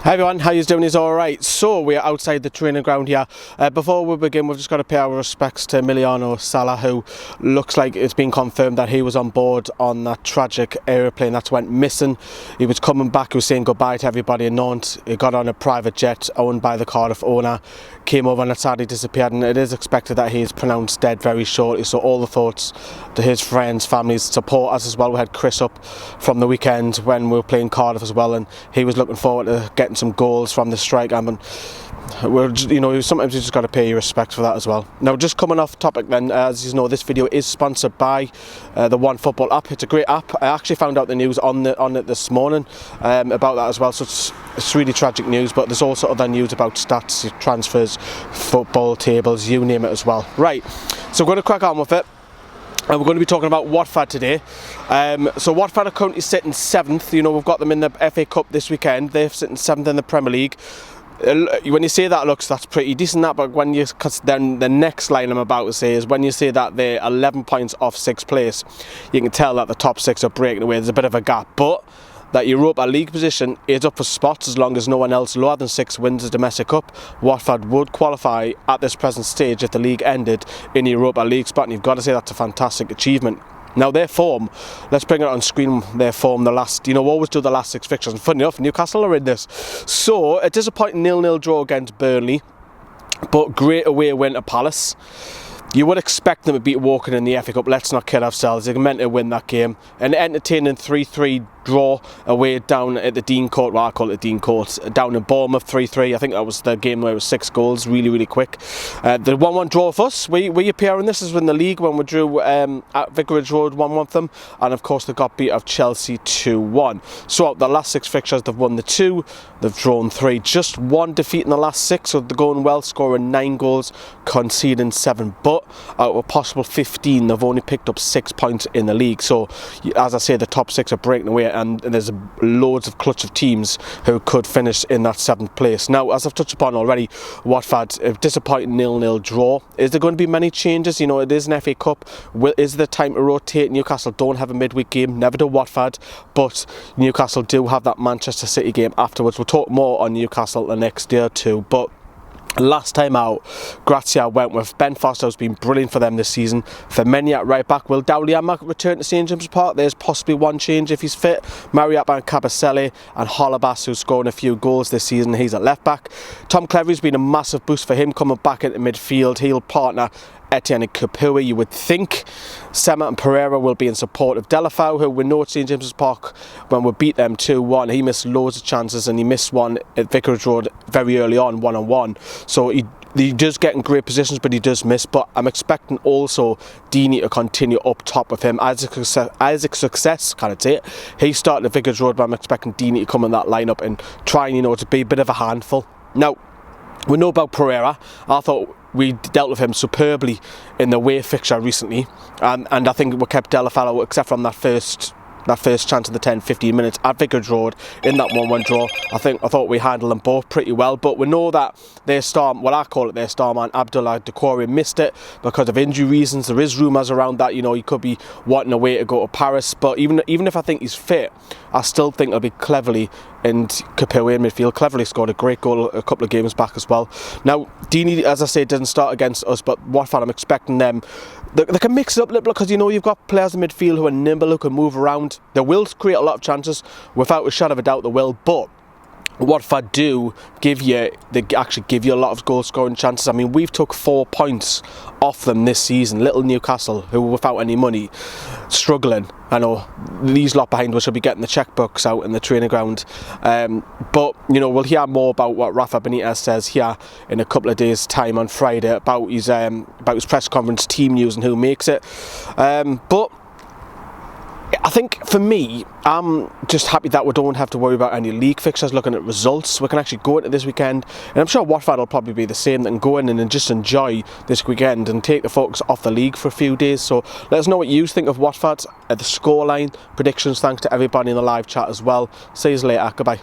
Hi everyone, how you doing? Is all right. So we're outside the training ground here. Before we begin, we've just got to pay our respects to Emiliano Sala, who looks like it's been confirmed that he was on board on that tragic aeroplane that went missing. He was coming back, he was saying goodbye to everybody in Nantes. He got on a private jet owned by the Cardiff owner, came over and it sadly disappeared, and it is expected that he is pronounced dead very shortly. So all the thoughts to his friends, families, supporters as well. We had Chris up from the weekend when we were playing Cardiff as well, and he was looking forward to getting some goals from the strike. I mean, sometimes you just got to pay your respect for that as well. Now, just coming off topic then, as you know, this video is sponsored by the One Football app. It's a great app. I actually found out the news on it this morning about that as well. So it's really tragic news, but there's also other news about stats, transfers, football tables, you name it as well. Right, so we're going to crack on with it. And we're going to be talking about Watford today. So Watford are currently sitting 7th. You know, we've got them in the FA Cup this weekend. They're sitting 7th in the Premier League. When you say that's pretty decent. But because then the next line I'm about to say is when you say that they're 11 points off 6th place, you can tell that the top 6 are breaking away. There's a bit of a gap, but that Europa League position is up for spots as long as no one else lower than 6 wins the domestic cup. Watford would qualify at this present stage if the league ended in the Europa League spot, and you've got to say that's a fantastic achievement. Now their form, let's bring it on screen, their form we always do the last 6 fixtures, and funny enough, Newcastle are in this. So, a disappointing 0-0 draw against Burnley, but great away win to Palace. You would expect them to beat Woking in the FA Cup, let's not kid ourselves. They're meant to win that game. An entertaining 3-3 draw away down at the Dean Court, well I call it Dean Court, down in Bournemouth 3-3. I think that was the game where it was 6 goals, really, really quick. The 1-1 draw for us, we appear in this as in the league when we drew at Vicarage Road 1-1 with them, and of course they got beat of Chelsea 2-1. So out the last 6 fixtures they've won the 2, they've drawn 3, just 1 defeat in the last 6, so they're going well, scoring 9 goals, conceding 7, but out of a possible 15 they've only picked up 6 points in the league. So as I say, the top 6 are breaking away, and there's loads of clutch of teams who could finish in that 7th place. Now, as I've touched upon already, Watford, a disappointing 0-0 draw. Is there going to be many changes? You know, it is an FA Cup. Is there time to rotate? Newcastle don't have a midweek game, never do Watford, but Newcastle do have that Manchester City game afterwards. We'll talk more on Newcastle the next day or two, but last time out, Grazia went with Ben Foster, who's been brilliant for them this season. Firmino at right back. Will Dowliama return to St James's Park? There's possibly one change if he's fit. Mariappa and Kabasele, and Holebas, who's scoring a few goals this season. He's at left back. Tom Clevery's been a massive boost for him coming back into midfield. He'll partner Etienne and Kapua, you would think. Sema and Pereira will be in support of Delafau, who we know at St James's Park when we beat them 2-1. He missed loads of chances, and he missed one at Vicarage Road very early on, 1-on-1. So he does get in great positions, but he does miss. But I'm expecting also Deeney to continue up top with him. Isaac Success, can't say it. He started at Vicarage Road, but I'm expecting Deeney to come in that lineup and trying, to be a bit of a handful. Now, we know about Pereira. I thought we dealt with him superbly in the away fixture recently, and I think we kept Delafau except from that first chance of the 10-15 minutes at Vicarage Road in that 1-1 draw. I thought we handled them both pretty well, but we know that their star, what I call it, their star man Abdullah Doucouré missed it because of injury reasons. There is rumours around that, he could be wanting a way to go to Paris, but even if I think he's fit, I still think it'll be Cleverley and Kapua in midfield. Cleverley scored a great goal a couple of games back as well. Now, Deeney, as I say, didn't start against us, but Watford, I'm expecting them. They can mix it up a little because, you've got players in midfield who are nimble, who can move around. They will create a lot of chances, without a shadow of a doubt they will, but Watford they actually give you a lot of goal scoring chances. I mean, we've took 4 points off them this season. Little Newcastle, who were without any money, struggling. I know these lot behind us should be getting the checkbooks out in the training ground, but we'll hear more about what Rafa Benitez says here in a couple of days' time on Friday about his press conference, team news and who makes it. But I think for me, I'm just happy that we don't have to worry about any league fixtures, looking at results. We can actually go into this weekend, and I'm sure Watford will probably be the same. They can go in and just enjoy this weekend and take the focus off the league for a few days. So let us know what you think of Watford, the scoreline, predictions. Thanks to everybody in the live chat as well. See you later. Goodbye.